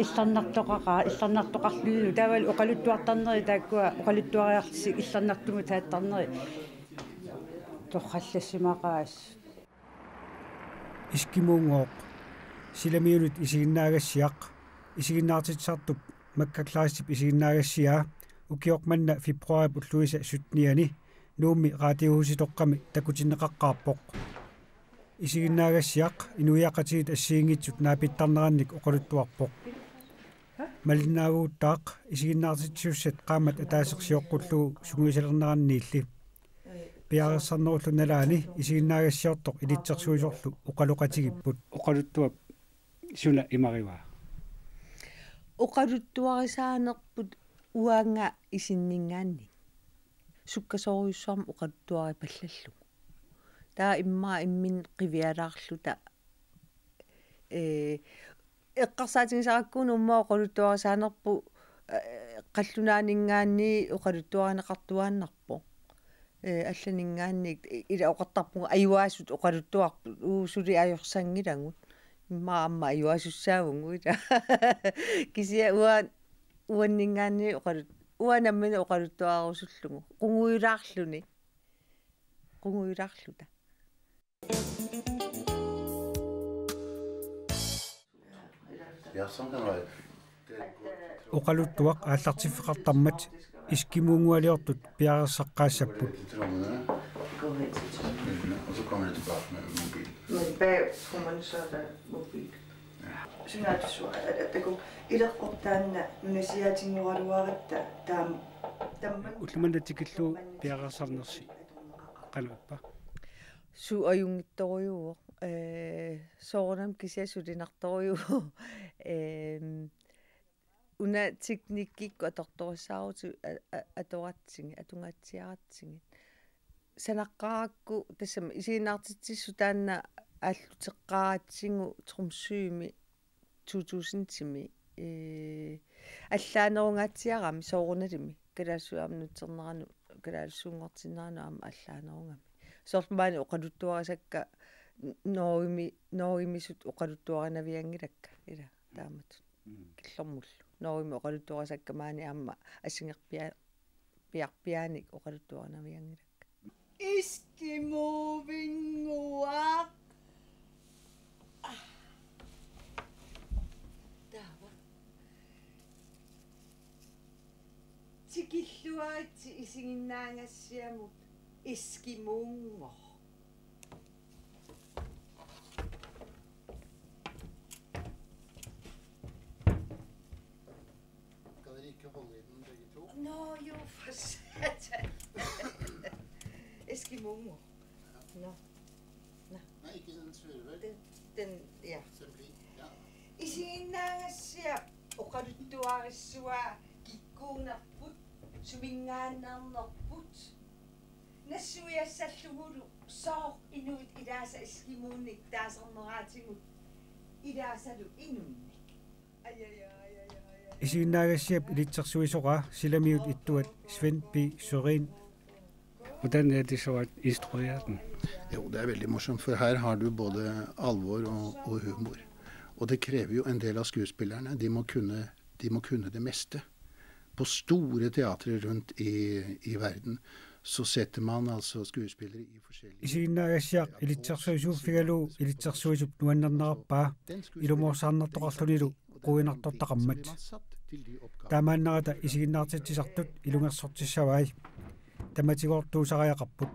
илларнартоқарлулу таавал оқалуттуартарнери тааккуа оқалуттуариартисик илларнартуму тааттарнери торхаллассимақаас искимуунгооқ силамиунут исигиннаагассиақ исигиннаартитсартуп маккаклаассип исигиннаагассиаа укиоқманна фебруари уллуиса сутниани нуумми раатиууситоққами такутиннеқаққарпоқ исигиннаагассиақ инуиақатигит ассиингитсут наапиттарнеранник оқалуттуарпоқ малинаагууттаақ исигиннаартитсиуссат qaammat атаасеқсиоққуллуу сугуисалернеранниилли пиарерсарнеруллу налаани исигиннаагассиортоқ илитсерсуисорлу оқалоқатигиппут оқалуттуап суна имариваа оқалуттуарисаанерпут уаанга исиннингаанни суккасоруйуссуарма оқалуттуари паллаллу таа иммаа иммин қивиалаарлута эққарсаатингисараккуун уммаа оқалуттуарисаанерпу қаллунаанинггаанни оқалуттуаринеқартуааннарпо алланингаанник ила оқартарпуга аюаасут оқалуттуарпу уусули ajorsangilangut иммаа амма аюаасуссаагунгу ила кисиа уаннингаанни оқалут уанаммина оқалуттуаарусуллугу қунгуилаарлута оқалуттуақ ааллартиффеқартармат искимуунгуалиортут пиарерсаққаассаппут Och så kommer det tillbaka med mobil. Men bag får man så der mobil. Sådan er det så, at det går et af opdagene, men jeg siger til nu, at du har ret, der уллуманатикиллу пиарерсарнерси канаппа суаюнгитторюу соорнам кисиасулинарторюу уна техниккикку аторторисааруту аторатсинги атунгаатсиаратсинги санаққаракку тассама исигиннаартитсиссу таанна ааллутеққаратсингу трумсуими 2000-тими аллаанерунгаатсиарами сооруналими калаасуамнутсернерану калаалсуунгортинаану аама аллаанерунгами сортмаани оқалуттуарисакка норимисут оқалуттуаринавиангилакка ила таамат киллэрмуллу норими оқалуттуарисакка маани аама асингерпиарпиааник оқалуттуаринавиангилакка Eskimo-vinguaq. Taava. Tikilluaatsi isinginnaangassiamut Eskimoongor. Kan dere ikke holde i den begge to? Nå jo, for satan. Eskimoongor. Nå. Nei, ikke den svurver. Den, ja. Den blir, ja. Isinginnaangassia oqaluttuarissua kikkuunarput sumingaannaarnerput nassuiassallugulu soor inuit ilaasa iskimuunnik taasarneraatingut ilaasalu inunnik исигиннаагассиап илитсерсуисоqa силамиут иттуат Sven B. Søren. Hvordan er det så at instruere den? Jo, det er veldig morsomt, for her har du både alvor og humor. Og det krever jo en del av skuespillerne. De må kunne det meste. På store teatre rundt i verden så setter man altså skuespillere i forskjellige... Исигиннаагассиақ илитсерсуисууффигалуу илитсерсуисуп нуаннернераппаа илумоорсаарнартоқарлуниlu quinartortaqammat таамааннерата исигиннаартитсисартут илунгерсортиссавай таматигоортуусариақарпут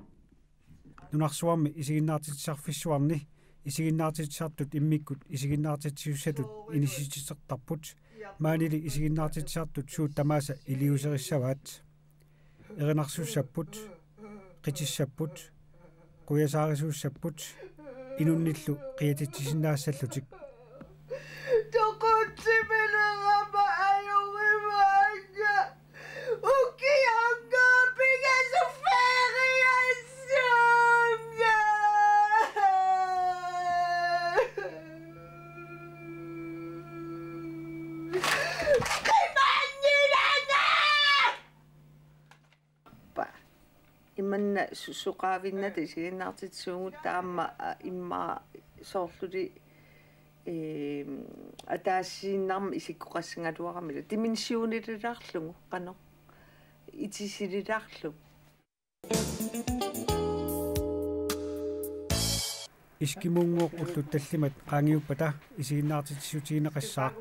нунарсуарми исигиннаартитсарфиссуарни исигиннаартитсартут иммиккут исигиннаартитсиуссатут иниситисертарпут маанили исигиннаартитсартут суут тамааса илиусериссаваат эринарсуссаппут қитиссаппут қуясаарисууссаппут инунниллу қиатитсисиннаассаллутик Toqutsimillerama ayurimaanga ukianga pigasuferiassuunga qimannilana pa imanna suqaavinnat isiginnaartitsuungut taamma imma soorluli атаассииннарма исиккоқассангалуарамила тиминсиунилилаарлугу қано итисилилаарлу искимунгуоқ уллутталлимат qaangiuppata isiginnaartitsutiinеқассаақ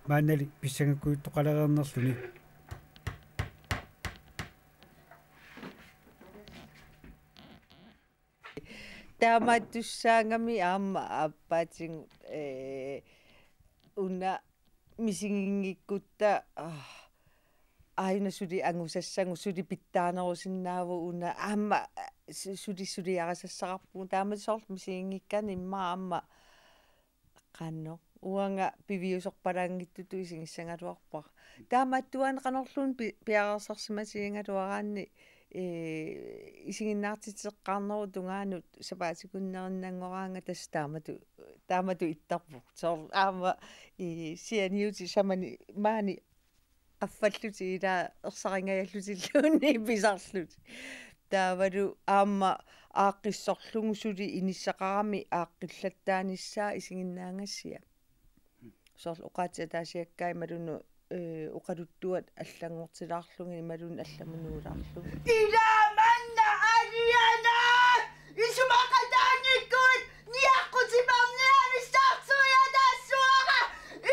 маанали писсангаккуиттоқалереернерлүни таамааттуссаангами аама ааппаатингу уна мисигингиккутта аинасули ангусассангу сули питтаанерусиннааву уна аама сулиарасассақарпу таамасоор мисигингиккани имма аама qanno уанга пивиусорпалаангиттуту исигиссангалуарпа таамааттуаан канорлуун пиарерсарсимасигингалуараанни исигиннаартитеққарнеру тунгаанут сапаатикуннериннангораанга тас таамату иттарпу соор аама сианиути самани маани аффаллути ила ерсарингаяаллутиллуунни писарлут таавалу аама ааққиссорлугу сули иниссақарами ааққиллаттааниссаа исигиннаангассия соор уқаатиа таасиаккай малуну уқалуттуат аллангортилаарлуги малун алламунуулаарлу Ilamanda Ariana! Isumaqataannikkuut niaqqutimarniami startsuiataassuara!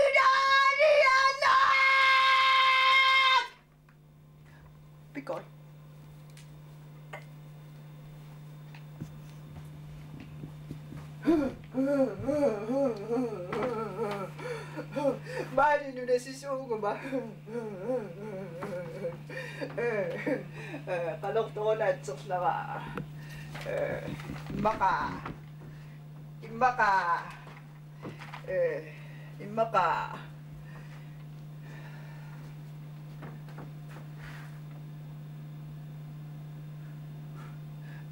Ila Ariana! Pikol. Mani nu nasisugo ba? Qalortoruna atserlaqa. Immaqa.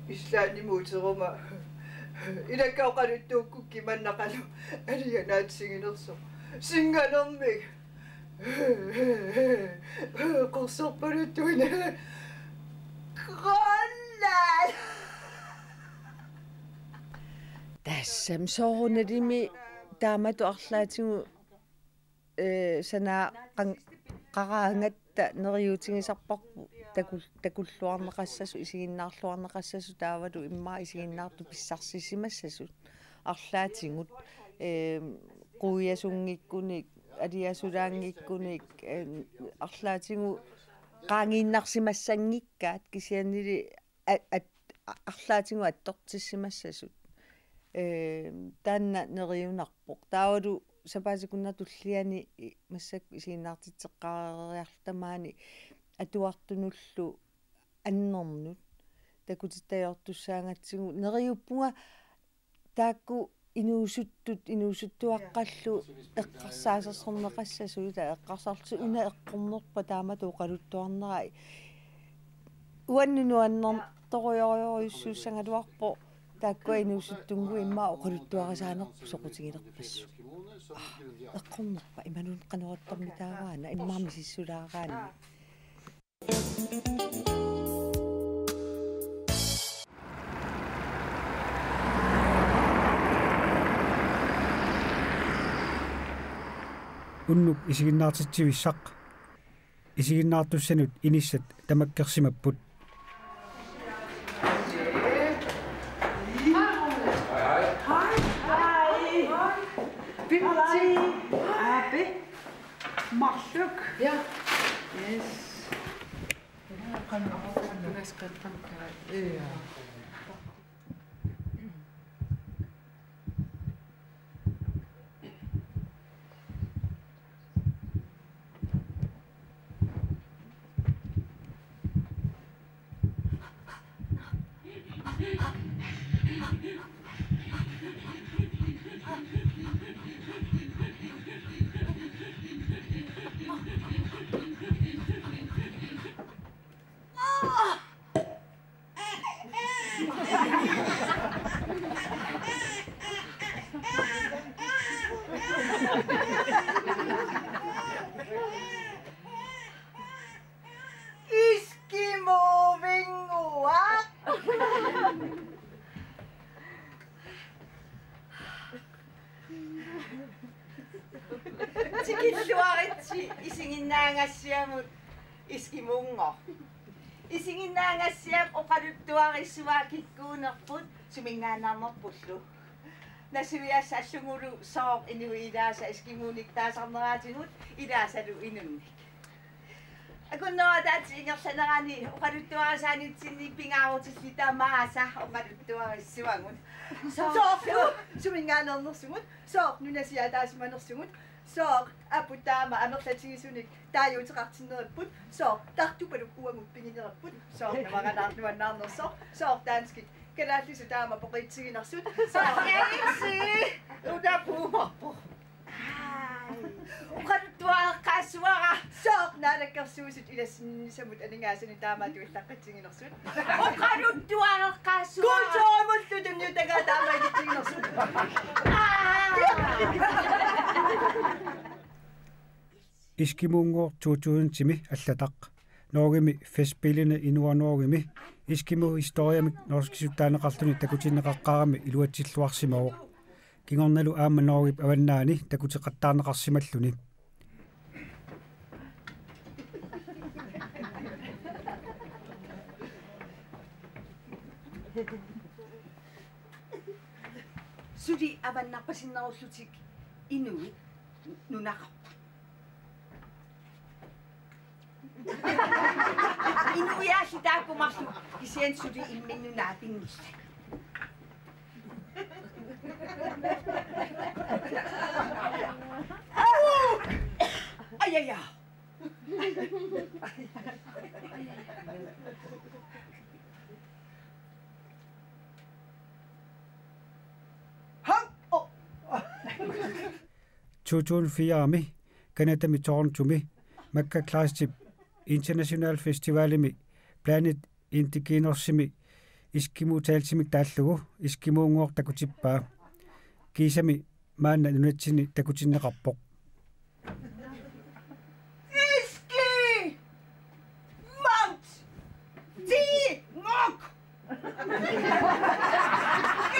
Islaani muuteruma. Ilakkaoqaluttuukkukki mannaqalu alianaatsinginerso singanermik qorsorpaluttuina Grønland! тассам сооруналими таамату арлаатигу санаа qaраангатта нериутигисарпарпу такуллуарнеқассасу исигиннаарлуарнеқассасу таавалу иммаа исигиннаарту писсарсисимассасут арлаатингут quuyasuнгиккуник алиасулаангиккуник арлаатингу qaangiinnarsimassangikkaat kisiannili арлаатингу аттортиссимассасут таанна нериунарпоқ таавалу сапаасикуннартуллиани массак исигиннаартитеққарериарлтамаани атуартунуллу аннернут такутиттаёртуссаангатсигу нериуппунга таакку инуусуттуаққаллу эққарсаасерсернеқассасуита эққарсарлу уна эққорнерпа таамату оқалуттуарнера уаннуну аннерторуйориуссууссангалуарпо тааккуа инуусуттунгу иммаа оқалуттуарисаанерпу соқутигилерпассу эққорнерпа иманун қанеруттарми тааваана иммаами сиссулаараани уннук исигиннаартитсивиссақ исигиннаартуссанут иниссат тамаккерсимаппут Marluk. Ja. Yes. Ja. Eskimo-vinguaq! Isinginaangassiamut iskimungo. Isinginaangassiam oqaluttuarissuaa kikkuunerput sumingaanarnerpullu. Nasuiassallungulu soor inui ilaasa iskimuuniktaasarneraatingut ilaasalu inunnik. Akunnoataati ingersanerani oqaluttuarisaanitsinni pingaarutillita maasa oqaluttuarissuangut. Soor sumingaannernersungut soor nunasiataasimanersungut soor aputaama amerlatigisunik taajuutiqartinneriput soor tartupaluk uangut pingineriput soor navaqanaarnuannaarnersoor soor taanskit kalaallisu taama poqiitsiginersut soor Yaisi udapuumarpu. Oqaluttuareqqaassuara soor naalakkersuusut ilassinnisamut aningaasani taamaatu illaqqatsiginersut oqaluttuareqqaassuara kulsoomullutunni tagaa taamaagittiginersut Iskimungo 2000 allataq noogimi festspillene inuanuogimi iskimu historiamik norskisutaaneqarluni takutinneqaqqarami iluatsilluarsimago kingornalu aamma noogip avannaani takutiqattaarneqarsimalluni sudi avannarpasinnerullutik inuit nunaqarpa. Inuiaasi taakkumarlu kisian sudi imminnunaatingilla. Ayaya. Tutun fiami kanatami torntumi makka klaastip international festivalimi planet indigenersimi iskimu taalsimik taallugu iskimuungoor takutippaa kiisami maanna nunatsini takutinneqarpoq Iski! Mount! Ti! Ngok!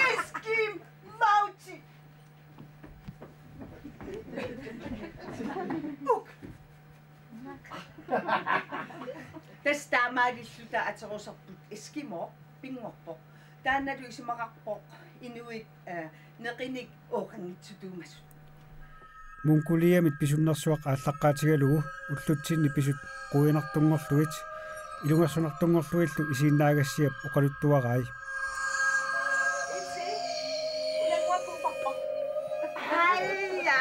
Iski! Mount! Uk! Tastamaalissuta aterusarput Eskimo pingorpoq taannalu isimaqarpoq inuit neqinik oqangitsutuumasut munkuliamit pisunnersuaq ааllaqqaatigalugu ullutsinni pisut quinartungorlugit ilungersunartungorluillu isiinnaagassiap oqaluttuaqai Haya!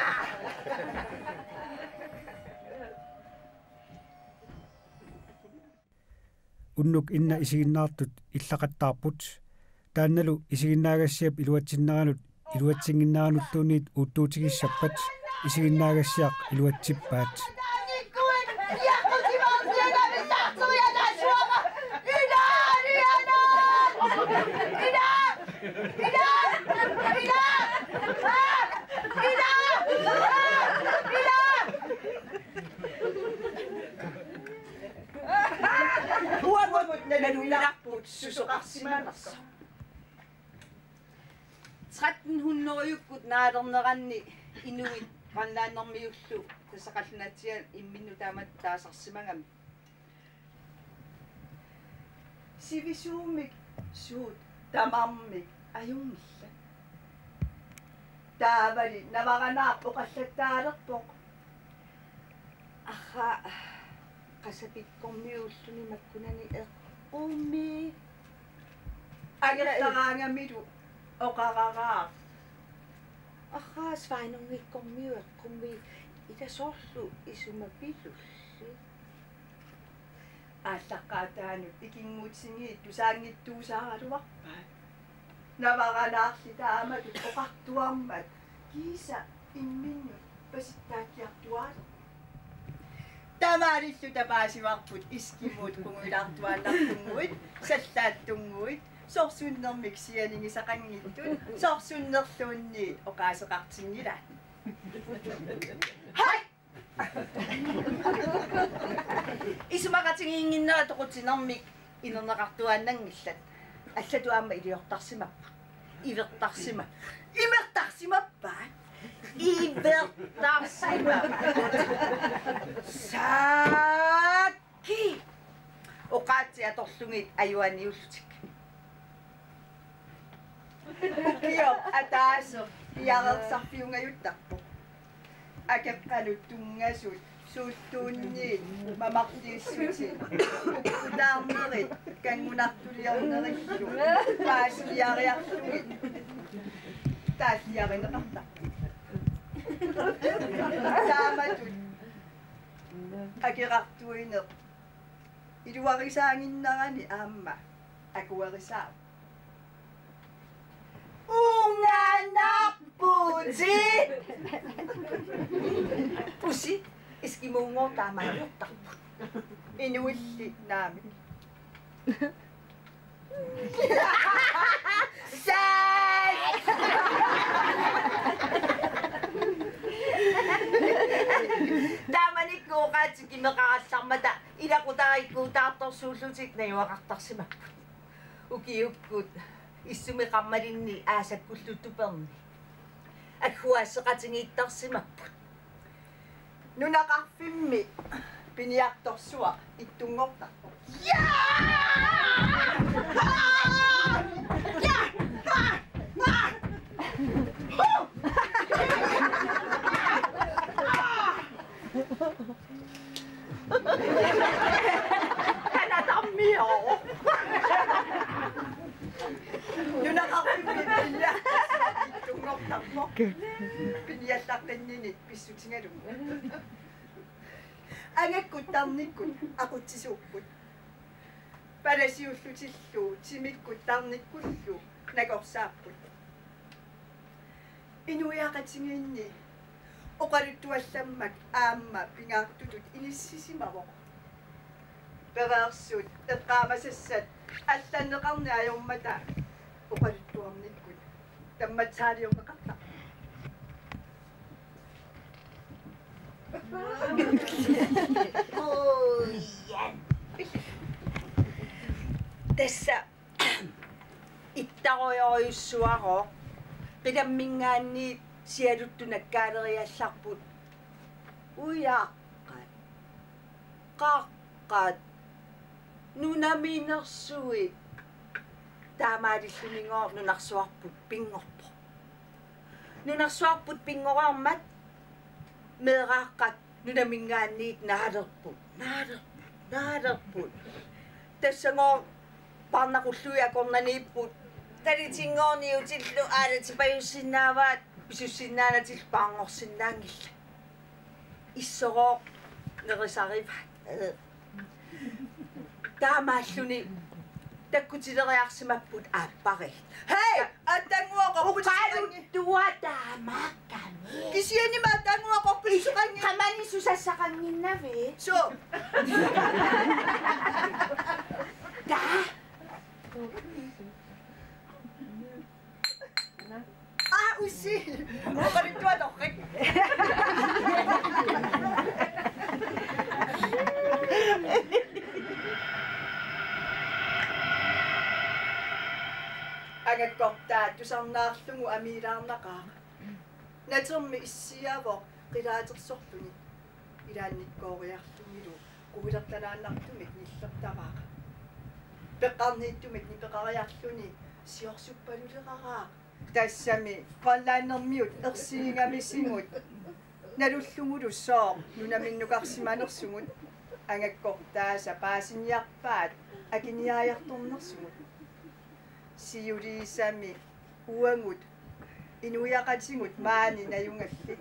unnuk inna isiginnaartut illaqattaarput taannalu isiginnaagassiap iluatsinneranut iluatsinginneranulluuniit uuttuutigissappat isiginnaagassiaq iluatsippaat Nalulaqput susoqarsimanersa 1300-yukkut naalerneranni inuit qanlaannermiullu tasaqallunatial imminnu taamat taasarsimangami sivisuumik suut tamarmik ajungilla taavali navaqanaaq oqallattaalerpoq aqa qasapikkormiulluni makkunani eqqummi agertaraangamilu oqararaa aqa svainungikkormiu eqqummi itasorlu isumapillulli ааллаққаатаанут икингуутсингиит тусаангиттуусаагалуарпаат наваралаарли тааматут оқартуармат киса имминну паситтааккиартуаалу тамаариллу тапаасиварпут искимуут кунгулаартуааллартунгуит саллааттунгуит сорсуннэрмик сиалингисақангиттут сорсуннерлуунни оқаасеқартингила хай исумақатингингиннера тоқутинэрмик инернеқартуааннангиллат аллатуаама илиортарсимаппа ивертарсима имертарсимаппаа ivertarsima saakki oqaatsi atorlungit ajuaniullutik ukio ataaso iarersafiungajuttarpo akeqqalut tungasut suuttuunniit mamartiissutit ukutaarnerit kangunartuliarnerillu paasiariartugit taasiarineqarta taamatut akirartuineq iluarisaanginnarani aamma akuarisaa unganarputit pusi iskimuungo taamaajortarput inuilli naami sai taamanikkuuqaatiki meqarallarmata ilaqutariikkuutaartorsuullutik najuaqartarsimapput ukiukkut issumi-qammalinni aasakkullutuperni akhuasseqatingiittarsimapput nunaqarfimmi piniartorsua ittungortarpo kanatarmio nunaqarfimmi piniartorsua piniallaqqinnini pissutingalum angakkuttarnikkut aqutsisuupput palasiullutillu timikkut tarnikkullu nakorsaapput inuiaqatingiinni oqaluttuallammak aamma pingaartutut inissisimavoq pereersut eqqaamasassat алланнеқарни ajormata oqaluttuarnikkut тамматсаалиумеқарта оян тесса иттароёриуссуаро пиламмингаанни сиалуттунаккаалериалларпут уяаққат қаққат нунаминерсуит таамаалиллунингоо нунарсуарпут пингорпо нунарсуарпут пингораармат меэрааққат нунамингаанниит наалерпут наалерпут тассангоо парнақуллуиакорнанииппут талитингоорниутиллу аалатипаюссиннааваат писуссиннаанатил паангорсиннаангилла иссороо нерисариват таамааллуни таккутилериарсимаппут ааппари хей аттангуақорпутсуанги туатаамаакками кисианима аттангуақорпутсуанги камани сусассақангиннави со да усси оқаритуаторрик агаккортаа тусарнаарлугу амилаарнақаа натерми иссиавоо қилаатерсорлуни илаанниккоориарлугилу кувилерталааннартумик ниллертараа пеқарнииттумик нипеқариарлуни сиорсуппалулеқараа тассами қаллааннэрмиут ерсиингамисимут налуллугулуссоо нунаминнукарсиманерсугут агаккортааса паасиниарпаат акиниаярторнерсугут сиулиисами уангут инуяқатингут маани наюнгалли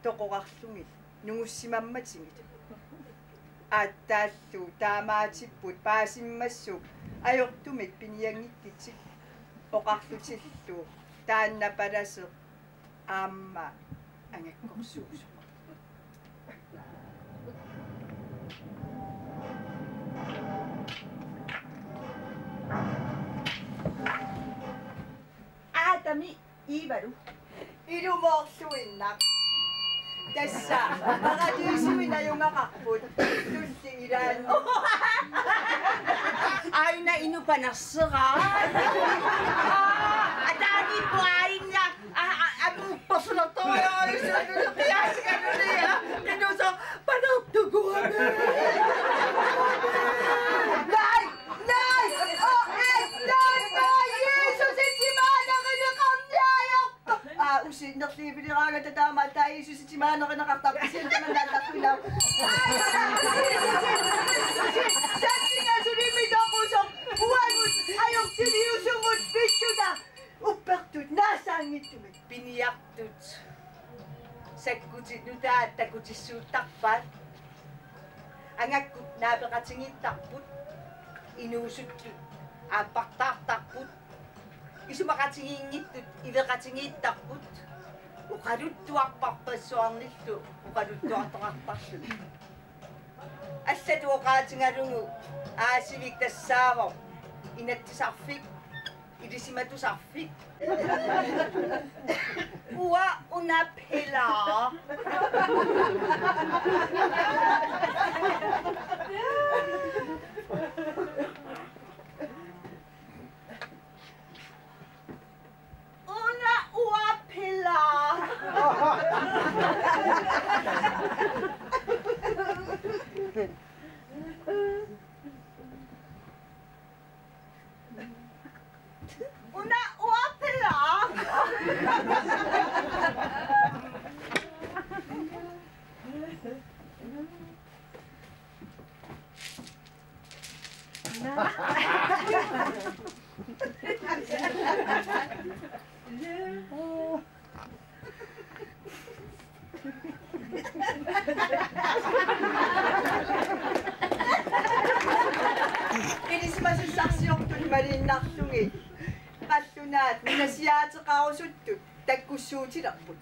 тоқорарлугит нугуссимамматингит аттааллу таамаатиппут паасиммассук ajortumik piniangittitik oqarlutilluu taannapalaseq aamma angakkorsuusu aatami iivalu ilumorluinnaq tassa paratiisuinajungaqarput tulli ilaan aina inupanarseraa ataani puainga Pasunatoja ja minussa panottukuone. Näin! Jeesus, itsimäännökön kandiaajokko! Usin, nakliipin raaka tätä maata, Jeesus, itsimäännökön nakatappi, sieltä mä näytän kyllä. Sättikään sun imitokuus on huomus, ajokseni usumut pissuta. Uppertut, nasangittumet, piniaktut. Säkkutit nyt että kutis suu tappat. Angakkut naapekatsingit tapput. Inuusuttu. Appartaartarput. Isumakatsinginggittut, ivekatsingit tapput. Uqaluttuarparpassuarnillu, uqaluttuartartarlu. Assatuoqaatingalungu aasivik tassaavo. Inattisarfik. Idisimatusarfik. Ua una pelaa. Una ua pelaa. Una ua pelaa. Ensimmäisen sarsiohtun välin nahtungit. Qallunaat minasiaateqarusuttu takkussuutilerput.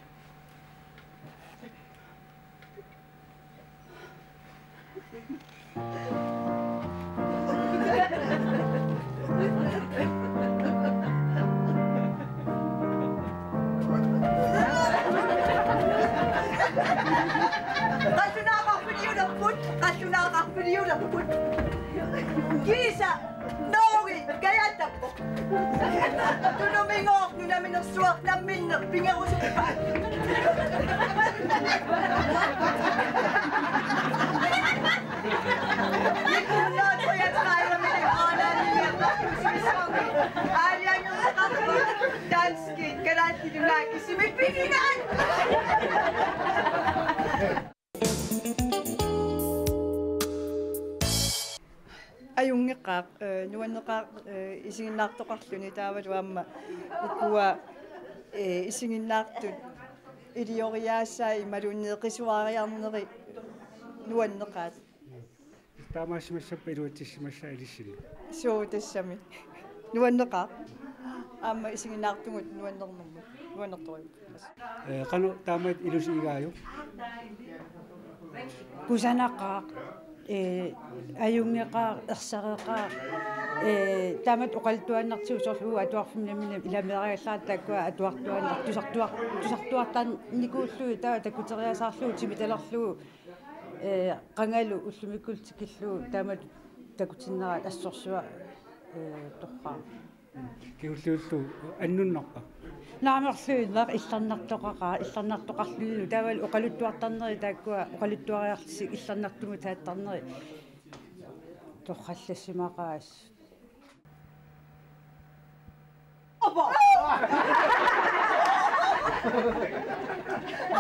Qallunaaqarpiliulerput. Kiisa Noori kajatappo. Tunumingoq nunaminersuaq namminner pingerusuppa. Nikkunnaatujatqaaramini aananimiaqarpusimissoongi. Aaliangerqarpu danskit kalaattilunaakki simippininaan. Ajungeqaaq nuanneqaaq isinginnaartoqarluni taavaluamma ikkua isinginnaartut ilioriaassai imalunneeqisuariarneri nuanneqaat таамаасимассаппа илуатсимасса илиссили суутассами nuanneqaaq аама исигиннаартугут nuanнернэрмут nuanнерториу кану таамаат илусигааю кусанаққаақ аюнгеқаа ерсареқаа таамат оқалтуаннартиусорлугу атуарфимнамина иламериаллаат таккуа атуартуаннар тусартуартаан никууллуи таа таккутериасаарлугу тимиталерлугу qangalu ullumikkultikillugu tamat takutinneraat assorsuа торраа киуллууллу аннуннарпа наамерлуиннеқ илларнартоқақаа илларнартоқарлуину таавал оқалуттуартарнери тааккуа оқалуттуариарлси илларнартуму тааттарнери торраллассимақаас опа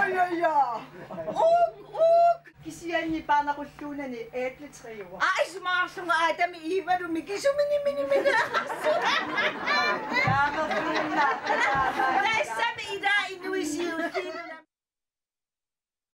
ай кисианни паанақуллуунани эатлитриуа аисмаарлунга аатами иивалуми кисумини тассами ида инуисиу